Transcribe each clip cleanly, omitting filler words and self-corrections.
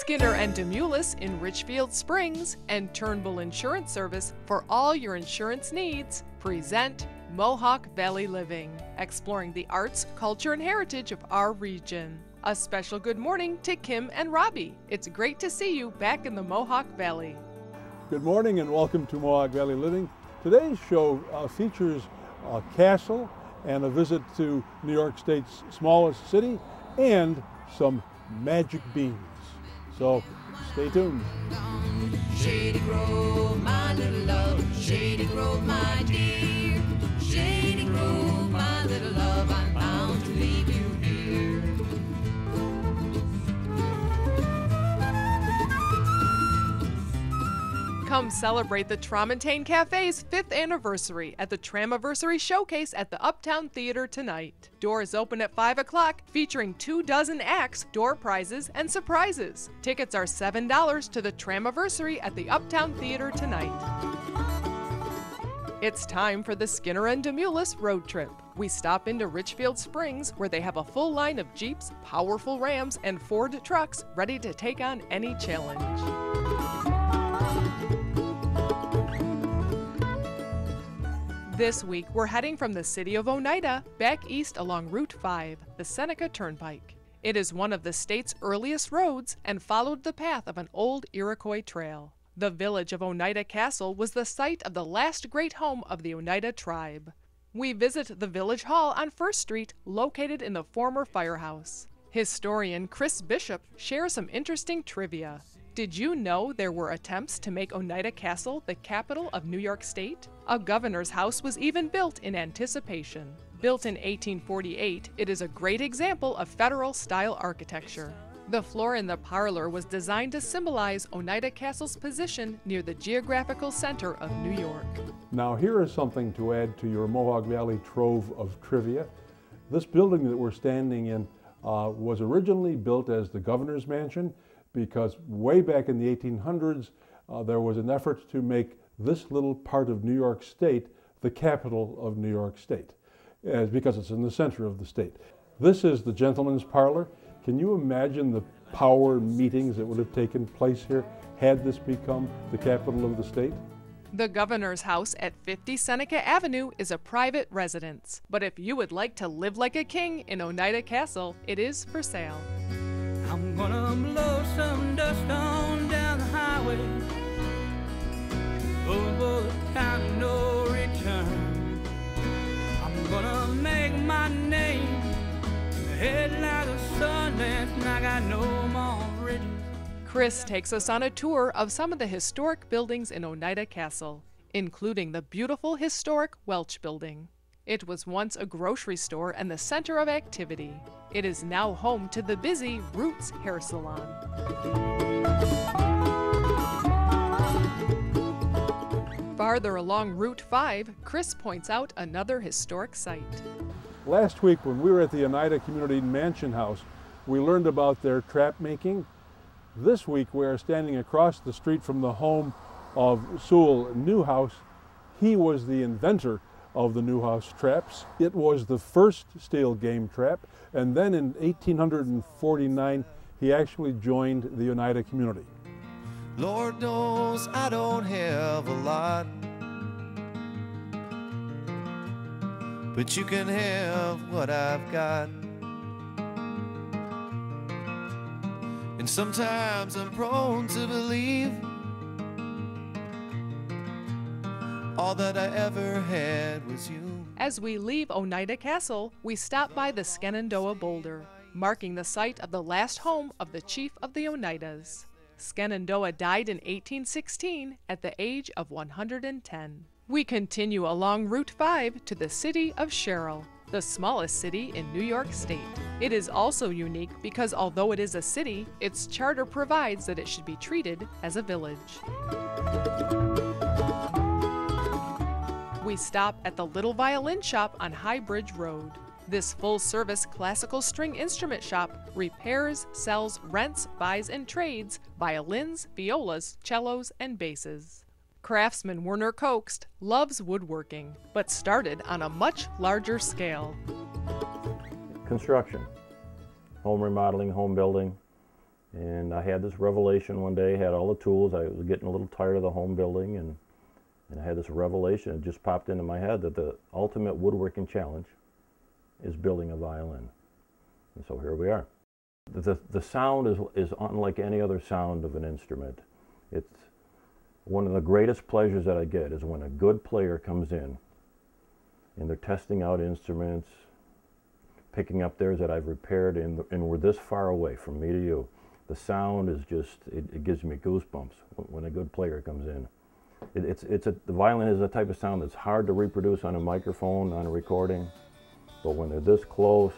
Skinner and Demoulas in Richfield Springs and Turnbull Insurance Service for all your insurance needs present Mohawk Valley Living, exploring the arts, culture, and heritage of our region. A special good morning to Kim and Robbie. It's great to see you back in the Mohawk Valley. Good morning and welcome to Mohawk Valley Living. Today's show features a castle and a visit to New York State's smallest city and some magic beans. So stay tuned. Shady Grove, my little love, Shady Grove, my dear, Shady Grove, my little love, I'm bound to leave you here. Come celebrate the Tramontaine Cafe's 5th anniversary at the Tramiversary Showcase at the Uptown Theater tonight. Doors open at 5 o'clock, featuring 24 acts, door prizes, and surprises. Tickets are $7 to the Tramiversary at the Uptown Theater tonight. It's time for the Skinner and Demoulas road trip. We stop into Richfield Springs, where they have a full line of Jeeps, powerful Rams, and Ford trucks ready to take on any challenge. This week, we're heading from the city of Oneida back east along Route 5, the Seneca Turnpike. It is one of the state's earliest roads and followed the path of an old Iroquois trail. The village of Oneida Castle was the site of the last great home of the Oneida tribe. We visit the village hall on 1st Street, located in the former firehouse. Historian Chris Bishop shares some interesting trivia. Did you know there were attempts to make Oneida Castle the capital of New York State? A governor's house was even built in anticipation. Built in 1848, it is a great example of federal-style architecture. The floor in the parlor was designed to symbolize Oneida Castle's position near the geographical center of New York. Now here is something to add to your Mohawk Valley trove of trivia. This building that we're standing in was originally built as the governor's mansion, because way back in the 1800s, there was an effort to make this little part of New York State the capital of New York State, because it's in the center of the state. This is the gentleman's parlor. Can you imagine the power meetings that would have taken place here had this become the capital of the state? The governor's house at 50 Seneca Avenue is a private residence, but if you would like to live like a king in Oneida Castle, it is for sale. I'm gonna blow some dust on down the highway over the kind of no return. I'm gonna make my name head like a sun and I got no more bridges. Chris takes us on a tour of some of the historic buildings in Oneida Castle, including the beautiful historic Welch Building. It was once a grocery store and the center of activity. It is now home to the busy Roots Hair Salon. Farther along Route 5, Chris points out another historic site. Last week when we were at the Oneida Community Mansion House, we learned about their trap making. This week we are standing across the street from the home of Sewell Newhouse. He was the inventor of the Newhouse traps. It was the first steel game trap, and then in 1849 he actually joined the Oneida community. Lord knows I don't have a lot, but you can have what I've got. And sometimes I'm prone to believe all that I ever had was you. As we leave Oneida Castle, we stop by the Shenandoah Boulder, marking the site of the last home of the chief of the Oneidas. Shenandoah died in 1816 at the age of 110. We continue along Route 5 to the city of Sherrill, the smallest city in New York State. It is also unique because although it is a city, its charter provides that it should be treated as a village. We stop at the Little Violin Shop on High Bridge Road. This full-service classical string instrument shop repairs, sells, rents, buys, and trades violins, violas, cellos, and basses. Craftsman Werner Coaxt loves woodworking, but started on a much larger scale. Construction, home remodeling, home building, And I had this revelation one day, had all the tools. I was getting a little tired of the home building, and I had this revelation. It just popped into my head that the ultimate woodworking challenge is building a violin. And so here we are. The sound is unlike any other sound of an instrument. It's one of the greatest pleasures that I get is when a good player comes in and they're testing out instruments, picking up theirs that I've repaired, and we're this far away from me to you. The sound is just, it gives me goosebumps when a good player comes in. The violin is a type of sound that's hard to reproduce on a microphone, on a recording, but when they're this close,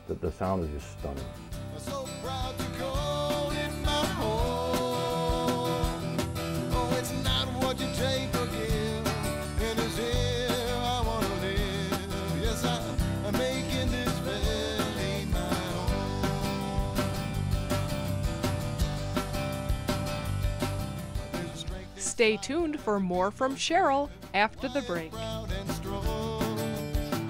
the sound is just stunning. I'm so proud to call it my home. Oh, it's not what you take or give, and it's here I want to live. Yes, I'm making this valley my home. Stay tuned for more from Cheryl after the break. Proud and strong,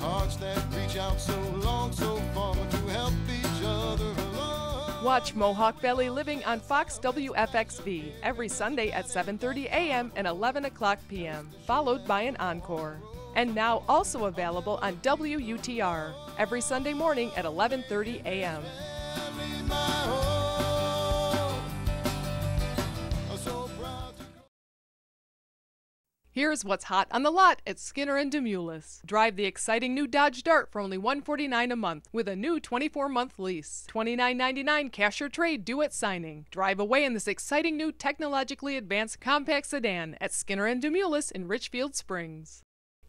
hearts that reach out so long, so far to help each other along. Watch Mohawk Valley Living on Fox WFXV every Sunday at 7:30 a.m. and 11 o'clock p.m., followed by an encore. And now also available on WUTR every Sunday morning at 11:30 a.m. Valley, my home. I'm so proud to Here's what's hot on the lot at Skinner and Demoulas. Drive the exciting new Dodge Dart for only $149 a month with a new 24-month lease. $29.99 cash or trade due at signing. Drive away in this exciting new technologically advanced compact sedan at Skinner and Demoulas in Richfield Springs.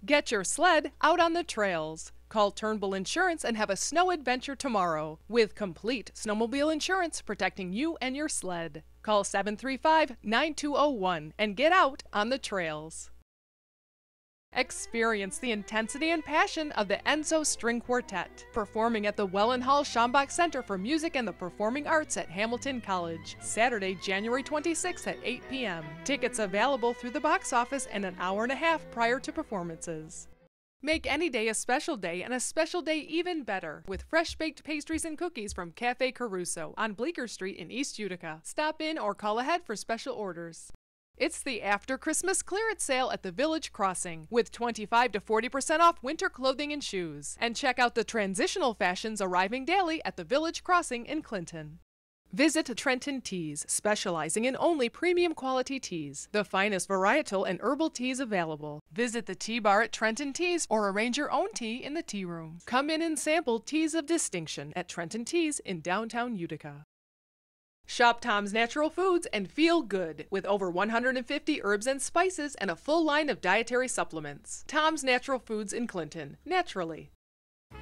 Get your sled out on the trails. Call Turnbull Insurance and have a snow adventure tomorrow with complete snowmobile insurance protecting you and your sled. Call 735-9201 and get out on the trails. Experience the intensity and passion of the Enzo String Quartet, performing at the Wellenhall Schambach Center for Music and the Performing Arts at Hamilton College, Saturday, January 26th at 8 p.m. Tickets available through the box office and an hour and a half prior to performances. Make any day a special day and a special day even better with fresh-baked pastries and cookies from Cafe Caruso on Bleecker Street in East Utica. Stop in or call ahead for special orders. It's the After Christmas Clearance Sale at the Village Crossing with 25 to 40% off winter clothing and shoes. And check out the transitional fashions arriving daily at the Village Crossing in Clinton. Visit Trenton Teas, specializing in only premium quality teas, the finest varietal and herbal teas available. Visit the tea bar at Trenton Teas or arrange your own tea in the tea room. Come in and sample teas of distinction at Trenton Teas in downtown Utica. Shop Tom's Natural Foods and feel good with over 150 herbs and spices and a full line of dietary supplements. Tom's Natural Foods in Clinton, naturally.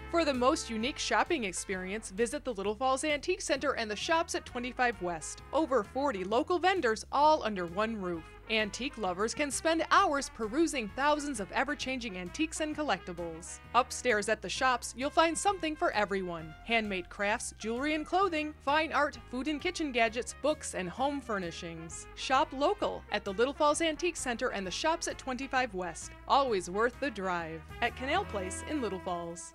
For the most unique shopping experience, visit the Little Falls Antique Center and the shops at 25 West. Over 40 local vendors all under one roof. Antique lovers can spend hours perusing thousands of ever-changing antiques and collectibles. Upstairs at the shops, you'll find something for everyone. Handmade crafts, jewelry and clothing, fine art, food and kitchen gadgets, books, and home furnishings. Shop local at the Little Falls Antique Center and the shops at 25 West. Always worth the drive. At Canal Place in Little Falls.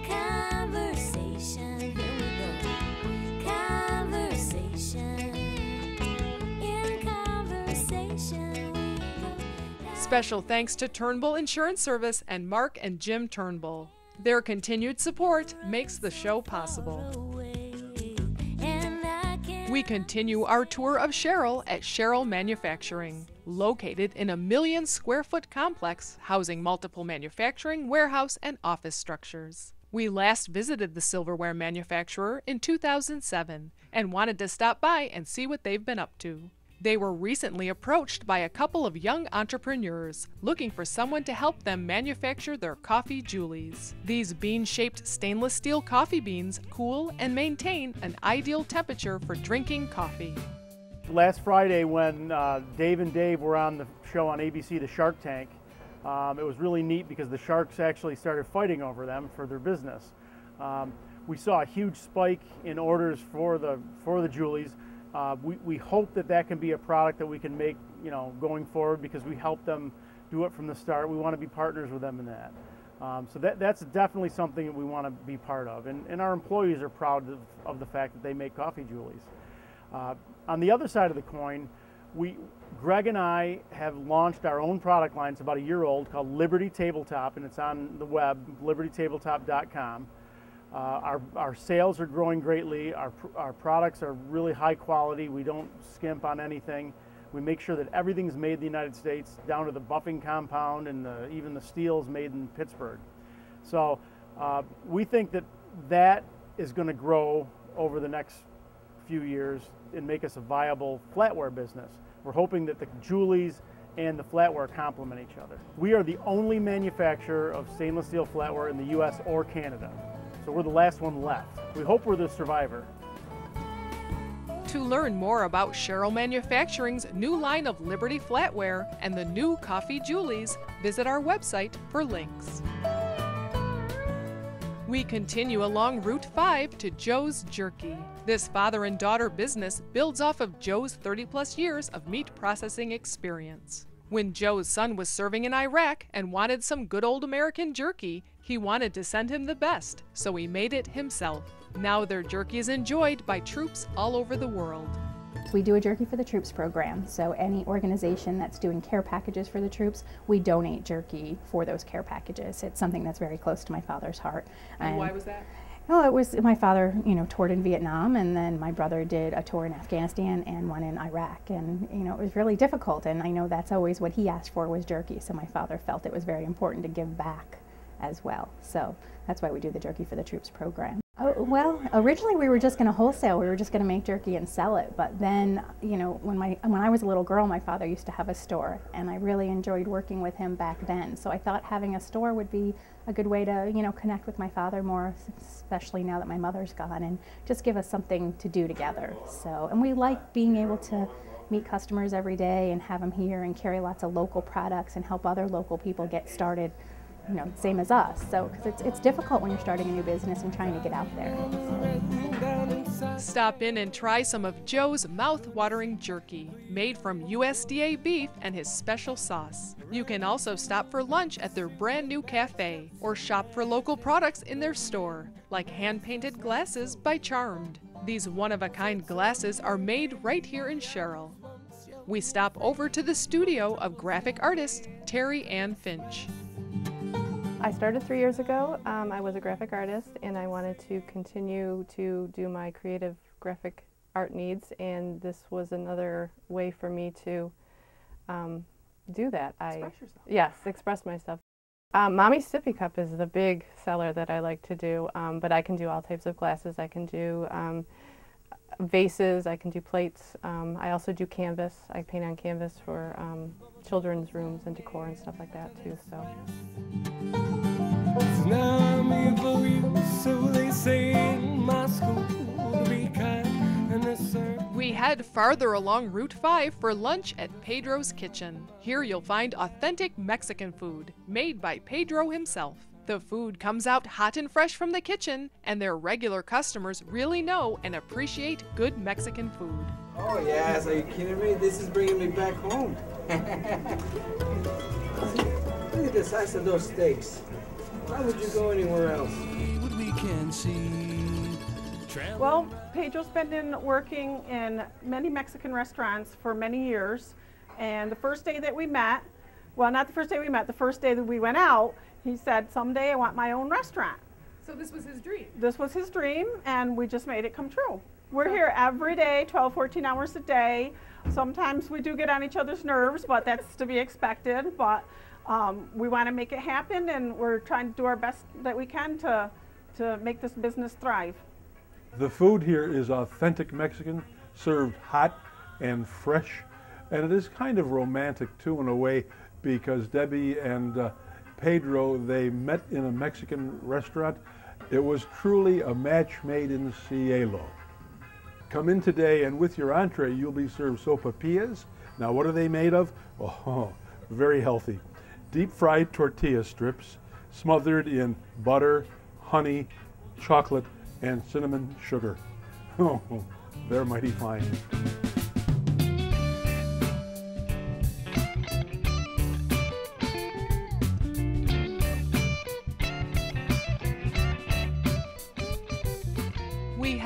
Conversation, here we go. Conversation, in conversation we go. Special thanks to Turnbull Insurance Service and Mark and Jim Turnbull. Their continued support makes the show possible. We continue our tour of Sherrill at Cheryl Manufacturing, located in a 1 million square foot complex housing multiple manufacturing, warehouse, and office structures. We last visited the silverware manufacturer in 2007 and wanted to stop by and see what they've been up to. They were recently approached by a couple of young entrepreneurs looking for someone to help them manufacture their coffee julies. These bean-shaped stainless steel coffee beans cool and maintain an ideal temperature for drinking coffee. Last Friday when Dave and Dave were on the show on ABC, The Shark Tank, it was really neat because the sharks actually started fighting over them for their business. We saw a huge spike in orders for the julies. We hope that can be a product that we can make, going forward, because we help them do it from the start. We want to be partners with them in that. So that's definitely something that we want to be part of. And our employees are proud of the fact that they make coffee Julies. On the other side of the coin, Greg and I have launched our own product line. It's about a year old, called Liberty Tabletop, and it's on the web, libertytabletop.com. Our sales are growing greatly. Our products are really high quality. We don't skimp on anything. We make sure that everything's made in the United States, down to the buffing compound, and even the steel is made in Pittsburgh. So we think that is going to grow over the next few years and make us a viable flatware business. We're hoping that the Julies and the flatware complement each other. We are the only manufacturer of stainless steel flatware in the US or Canada. So we're the last one left. We hope we're the survivor. To learn more about Cheryl Manufacturing's new line of Liberty flatware and the new Coffee Julies, visit our website for links. We continue along Route 5 to Joe's Jerky. This father and daughter business builds off of Joe's 30-plus years of meat processing experience. When Joe's son was serving in Iraq and wanted some good old American jerky, he wanted to send him the best, so he made it himself. Now their jerky is enjoyed by troops all over the world. We do a Jerky for the Troops program, so any organization that's doing care packages for the troops, we donate jerky for those care packages. It's something that's very close to my father's heart. And why was that? Well, it was my father, toured in Vietnam, and then my brother did a tour in Afghanistan and one in Iraq, and it was really difficult, and I know that's always what he asked for was jerky, so my father felt it was very important to give back as well. So that's why we do the Jerky for the Troops program. Oh, well, originally we were just going to wholesale. We were just going to make jerky and sell it. But then, when I was a little girl, my father used to have a store, and I really enjoyed working with him back then. So I thought having a store would be a good way to, connect with my father more, especially now that my mother's gone, and just give us something to do together. So, and we like being able to meet customers every day and have them here and carry lots of local products and help other local people get started. Same as us. So, because it's difficult when you're starting a new business and trying to get out there. Stop in and try some of Joe's mouth-watering jerky, made from USDA beef and his special sauce. You can also stop for lunch at their brand new cafe, or shop for local products in their store, like hand-painted glasses by Charmed. These one-of-a-kind glasses are made right here in Sherrill. We stop over to the studio of graphic artist Terry Ann Finch. I started 3 years ago. I was a graphic artist, and I wanted to continue to do my creative graphic art needs, and this was another way for me to do that. Express yourself. Yes, express myself. Mommy's Sippy Cup is the big seller that I like to do, but I can do all types of glasses. I can do vases, I can do plates. I also do canvas. I paint on canvas for children's rooms and decor and stuff like that too. So. Now I'm here for you, so they say in my school to be kind and discerning. We head farther along Route 5 for lunch at Pedro's Kitchen. Here you'll find authentic Mexican food, made by Pedro himself. The food comes out hot and fresh from the kitchen, and their regular customers really know and appreciate good Mexican food. Oh yes, are you kidding me? This is bringing me back home. Look at the size of those steaks. Why would you go anywhere else? What we can see. Well, Pedro's been working in many Mexican restaurants for many years, and the first day that we met, well, not the first day we met, the first day that we went out, he said, someday I want my own restaurant. So this was his dream? This was his dream, and we just made it come true. We're here every day, 12, 14 hours a day. Sometimes we do get on each other's nerves, but that's to be expected. But we want to make it happen, and we're trying to do our best that we can to make this business thrive. The food here is authentic Mexican, served hot and fresh, and it is kind of romantic too in a way, because Debbie and Pedro, they met in a Mexican restaurant. It was truly a match made in cielo. Come in today, and with your entree you'll be served sopapillas. Now what are they made of? Oh, very healthy. Deep fried tortilla strips smothered in butter, honey, chocolate, and cinnamon sugar. Oh, they're mighty fine.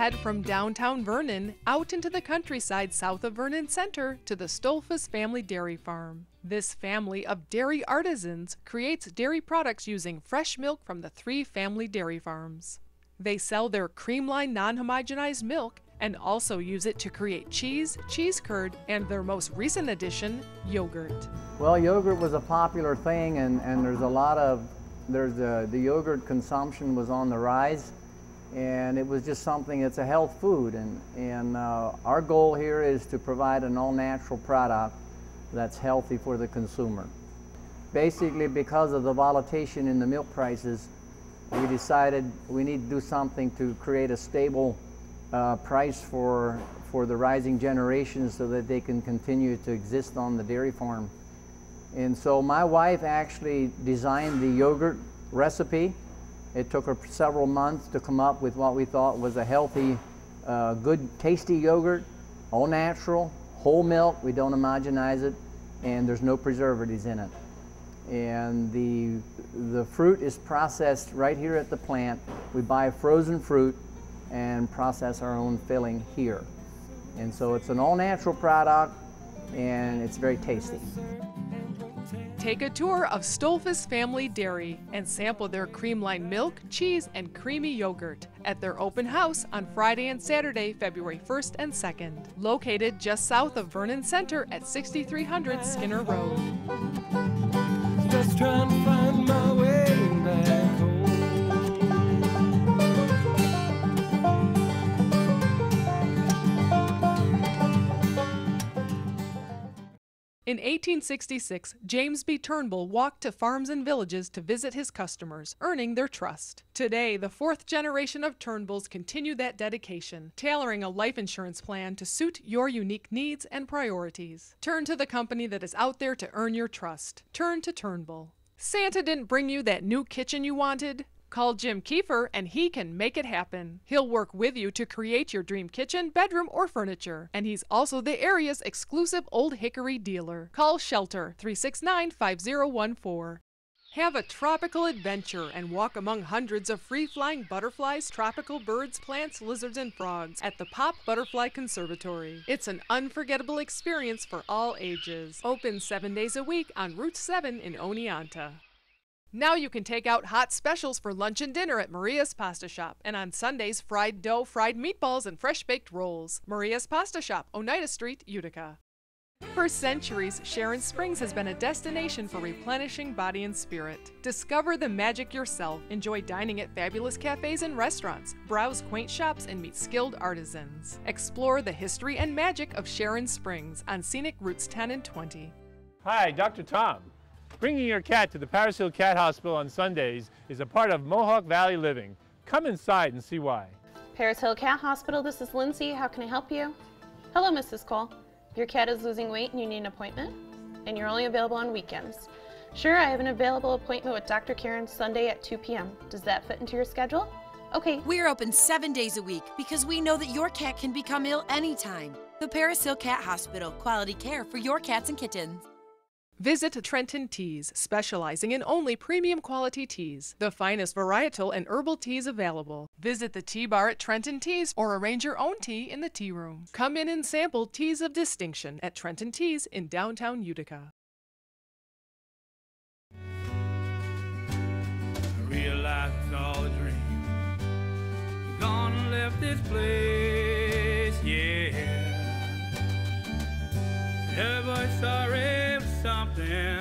head from downtown Vernon out into the countryside south of Vernon Center to the Stolfus Family Dairy Farm. This family of dairy artisans creates dairy products using fresh milk from the 3 family dairy farms. They sell their creamline non-homogenized milk and also use it to create cheese, cheese curd, and their most recent addition, yogurt. Well, yogurt was a popular thing, and the yogurt consumption was on the rise, and it was just something, it's a health food, and our goal here is to provide an all-natural product that's healthy for the consumer. Basically, because of the volatility in the milk prices, we decided we need to do something to create a stable price for the rising generations so that they can continue to exist on the dairy farm. And so my wife actually designed the yogurt recipe. It took her several months to come up with what we thought was a healthy, good, tasty yogurt, all natural, whole milk, we don't homogenize it, and there's no preservatives in it. And the fruit is processed right here at the plant. We buy frozen fruit and process our own filling here. And so it's an all-natural product, and it's very tasty. Take a tour of Stolfus Family Dairy and sample their creamline milk, cheese, and creamy yogurt at their open house on Friday and Saturday, February 1st and 2nd, located just south of Vernon Center at 6300 Skinner Road. Just trying to find my way back home. In 1866, James B. Turnbull walked to farms and villages to visit his customers, earning their trust. Today, the 4th generation of Turnbulls continue that dedication, tailoring a life insurance plan to suit your unique needs and priorities. Turn to the company that is out there to earn your trust. Turn to Turnbull. Santa didn't bring you that new kitchen you wanted? Call Jim Kiefer and he can make it happen. He'll work with you to create your dream kitchen, bedroom, or furniture. And he's also the area's exclusive Old Hickory dealer. Call Shelter 369-5014. Have a tropical adventure and walk among hundreds of free-flying butterflies, tropical birds, plants, lizards, and frogs at the Pop Butterfly Conservatory. It's an unforgettable experience for all ages. Open 7 days a week on Route 7 in Oneida. Now you can take out hot specials for lunch and dinner at Maria's Pasta Shop, and on Sundays, fried dough, fried meatballs, and fresh-baked rolls. Maria's Pasta Shop, Oneida Street, Utica. For centuries, Sharon Springs has been a destination for replenishing body and spirit. Discover the magic yourself, enjoy dining at fabulous cafes and restaurants, browse quaint shops, and meet skilled artisans. Explore the history and magic of Sharon Springs on scenic routes 10 and 20. Hi, Dr. Tom. Bringing your cat to the Paris Hill Cat Hospital on Sundays is a part of Mohawk Valley living. Come inside and see why. Paris Hill Cat Hospital, this is Lindsay. How can I help you? Hello, Mrs. Cole. Your cat is losing weight and you need an appointment? And you're only available on weekends. Sure, I have an available appointment with Dr. Karen Sunday at 2 p.m. Does that fit into your schedule? Okay. We're open 7 days a week because we know that your cat can become ill anytime. The Paris Hill Cat Hospital, quality care for your cats and kittens. Visit Trenton Teas, specializing in only premium quality teas, the finest varietal and herbal teas available. Visit the tea bar at Trenton Teas or arrange your own tea in the tea room. Come in and sample teas of distinction at Trenton Teas in downtown Utica. I realize it's all a dream. You're gonna leave this place, yeah. Everybody's sorry for something,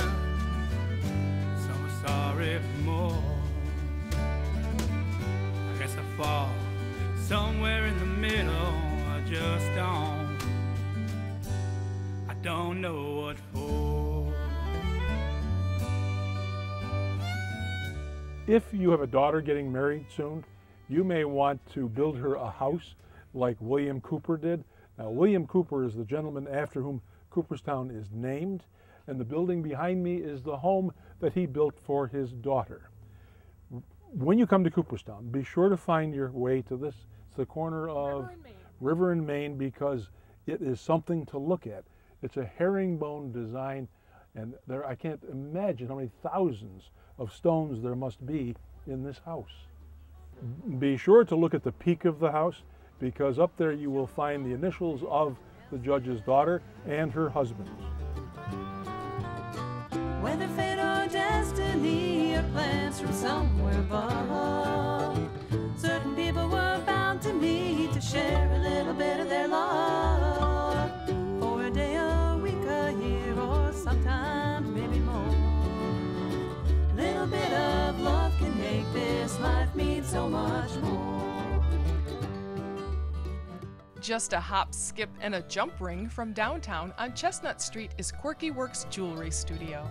some are sorry for more. I guess I fall somewhere in the middle, I just don't know what for. If you have a daughter getting married soon, you may want to build her a house like William Cooper did. Now, William Cooper is the gentleman after whom Cooperstown is named, and the building behind me is the home that he built for his daughter. When you come to Cooperstown, be sure to find your way to this. It's the corner of River and Main, because it is something to look at. It's a herringbone design, and there, I can't imagine how many thousands of stones there must be in this house. Be sure to look at the peak of the house. because up there you will find the initials of the judge's daughter and her husband. Whether fate or destiny or plans from somewhere above, certain people were bound to meet to share a little bit of their love. For a day, a week, a year, or sometimes maybe more. Little bit of love can make this life mean so much more. Just a hop, skip, and a jump ring from downtown on Chestnut Street is Quirky Works Jewelry Studio.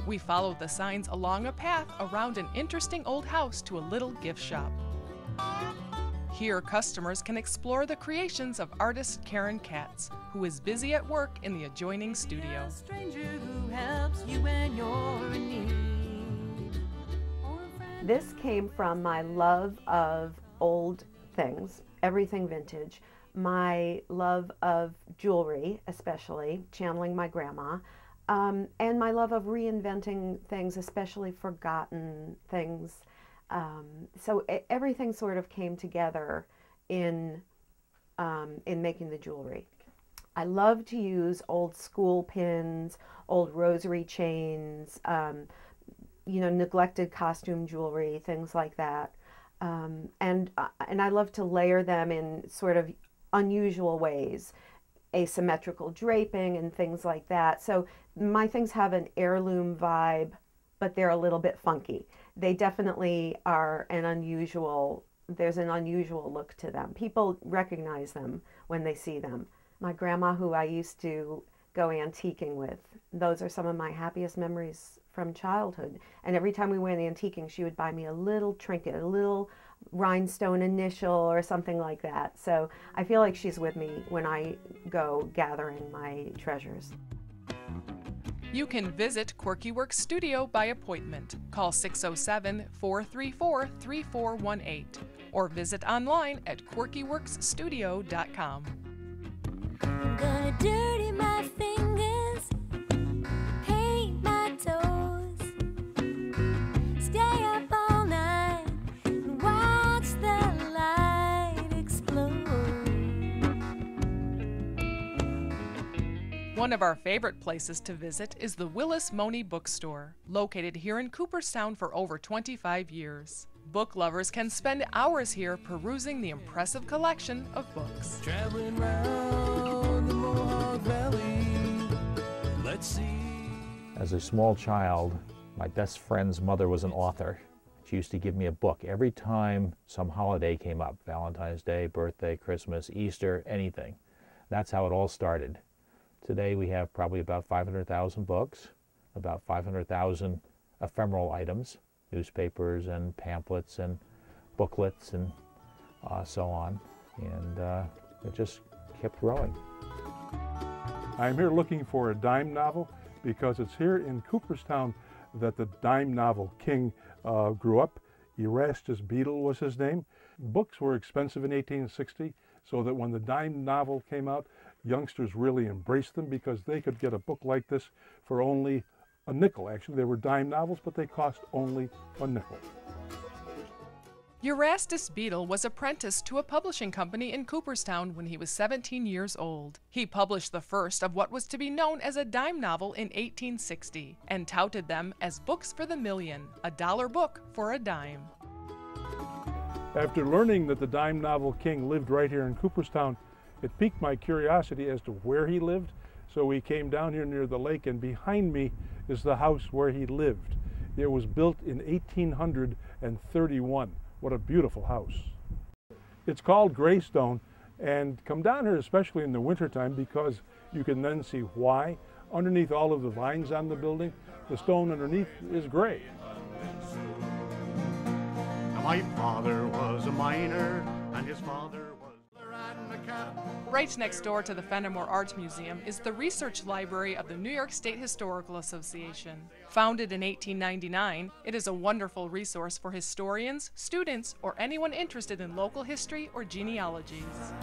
We followed the signs along a path around an interesting old house to a little gift shop. Here, customers can explore the creations of artist Karen Katz, who is busy at work in the adjoining studio. A stranger who helps you when you're in need. This came from my love of old things, everything vintage, my love of jewelry, especially, channeling my grandma, and my love of reinventing things, especially forgotten things. So everything sort of came together in making the jewelry. I love to use old school pins, old rosary chains, you know, neglected costume jewelry, things like that. And I love to layer them in sort of unusual ways, asymmetrical draping and things like that. So my things have an heirloom vibe, but they're a little bit funky. They definitely are an unusual, there's an unusual look to them. People recognize them when they see them. My grandma, who I used to go antiquing with, those are some of my happiest memories from childhood. And every time we went antiquing, she would buy me a little trinket, a little rhinestone initial or something like that. So I feel like she's with me when I go gathering my treasures. You can visit Quirky Works Studio by appointment. Call 607-434-3418 or visit online at quirkyworksstudio.com. I'm gonna dirty my fingers, paint my toes, stay up all night and watch the light explode. One of our favorite places to visit is the Willis Moni Bookstore, located here in Cooperstown for over 25 years. Book lovers can spend hours here perusing the impressive collection of books. Traveling round the Mohawk Valley, let's see. As a small child, my best friend's mother was an author. She used to give me a book every time some holiday came up, Valentine's Day, birthday, Christmas, Easter, anything. That's how it all started. Today we have probably about 500,000 books, about 500,000 ephemeral items, newspapers and pamphlets and booklets and so on. And it just kept growing. I'm here looking for a dime novel because it's here in Cooperstown that the dime novel king grew up. Erastus Beadle was his name. Books were expensive in 1860, so that when the dime novel came out, youngsters really embraced them because they could get a book like this for only a nickel. Actually, they were dime novels, but they cost only a nickel. Erastus Beadle was apprenticed to a publishing company in Cooperstown when he was 17 years old. He published the first of what was to be known as a dime novel in 1860 and touted them as books for the million, $1 book for a dime. After learning that the dime novel king lived right here in Cooperstown, it piqued my curiosity as to where he lived. So we came down here near the lake, and behind me is the house where he lived. It was built in 1831. What a beautiful house. It's called Greystone, and come down here especially in the wintertime because you can then see why. Underneath all of the vines on the building, the stone underneath is gray. Now my father was a miner, and his father was riding a cattle. Right next door to the Fenimore Art Museum is the Research Library of the New York State Historical Association. Founded in 1899, it is a wonderful resource for historians, students, or anyone interested in local history or genealogies.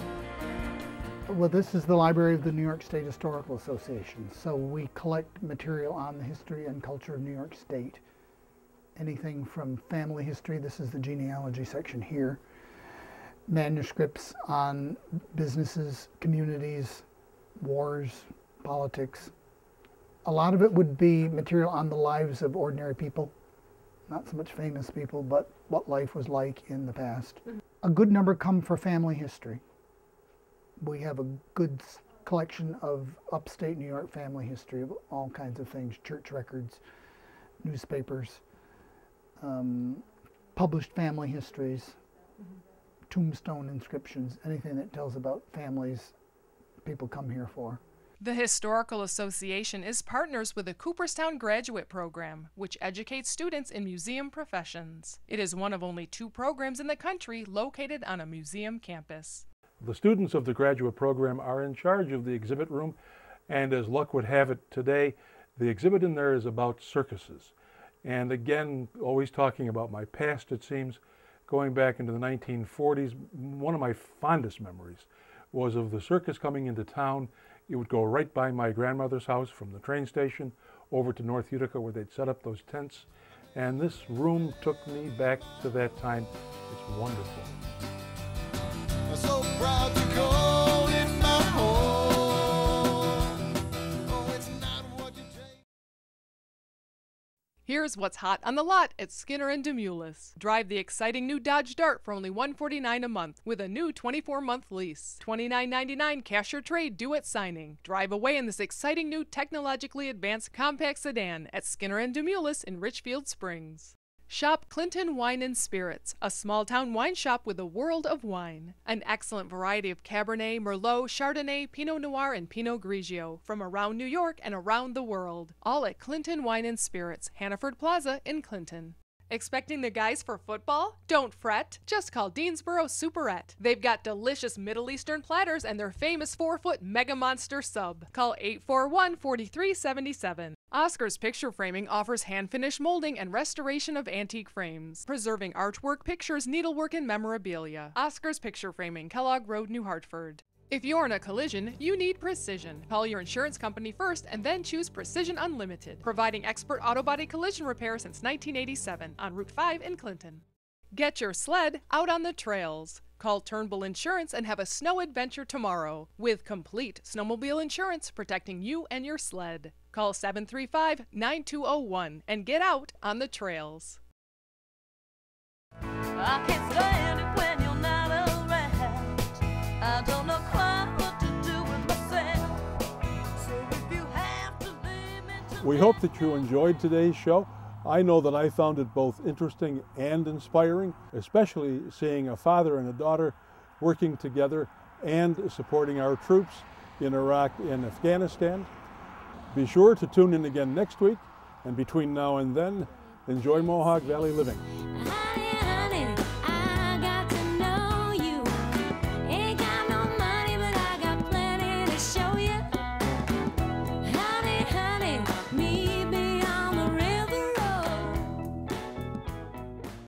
Well, this is the library of the New York State Historical Association, so we collect material on the history and culture of New York State. anything from family history, this is the genealogy section here, manuscripts on businesses, communities, wars, politics. A lot of it would be material on the lives of ordinary people, not so much famous people, but what life was like in the past. A good number come for family history. We have a good collection of upstate New York family history of all kinds of things, church records, newspapers, published family histories, tombstone inscriptions, anything that tells about families people come here for. The Historical Association is partners with the Cooperstown Graduate Program, which educates students in museum professions. It is one of only 2 programs in the country located on a museum campus. The students of the graduate program are in charge of the exhibit room, and as luck would have it today, the exhibit in there is about circuses. And again, always talking about my past, it seems, going back into the 1940s, one of my fondest memories was of the circus coming into town. It would go right by my grandmother's house from the train station over to North Utica where they'd set up those tents. And this room took me back to that time. It's wonderful. I'm so proud to call it my home. Oh, it's not what you take. Here's what's hot on the lot at Skinner and Demoulas. Drive the exciting new Dodge Dart for only $149 a month with a new 24-month lease. $29.99 cash or trade due at signing. Drive away in this exciting new technologically advanced compact sedan at Skinner and Demoulas in Richfield Springs. Shop Clinton Wine and Spirits, a small-town wine shop with a world of wine. An excellent variety of Cabernet, Merlot, Chardonnay, Pinot Noir, and Pinot Grigio from around New York and around the world. All at Clinton Wine and Spirits, Hannaford Plaza in Clinton. Expecting the guys for football? Don't fret. Just call Deansboro Superette. They've got delicious Middle Eastern platters and their famous 4-foot Mega Monster sub. Call 841-4377. Oscar's Picture Framing offers hand-finished molding and restoration of antique frames, preserving artwork, pictures, needlework, and memorabilia. Oscar's Picture Framing, Kellogg Road, New Hartford. If you're in a collision, you need precision. Call your insurance company first and then choose Precision Unlimited, providing expert auto body collision repair since 1987 on Route 5 in Clinton. Get your sled out on the trails. Call Turnbull Insurance and have a snow adventure tomorrow with complete snowmobile insurance protecting you and your sled. Call 735-9201 and get out on the trails. I can't stand it when you're not around. I don't know quite what to do with myself. So if you have to leave me to We hope that you enjoyed today's show. I know that I found it both interesting and inspiring, especially seeing a father and a daughter working together and supporting our troops in Iraq and Afghanistan. Be sure to tune in again next week, and between now and then, enjoy Mohawk Valley living. I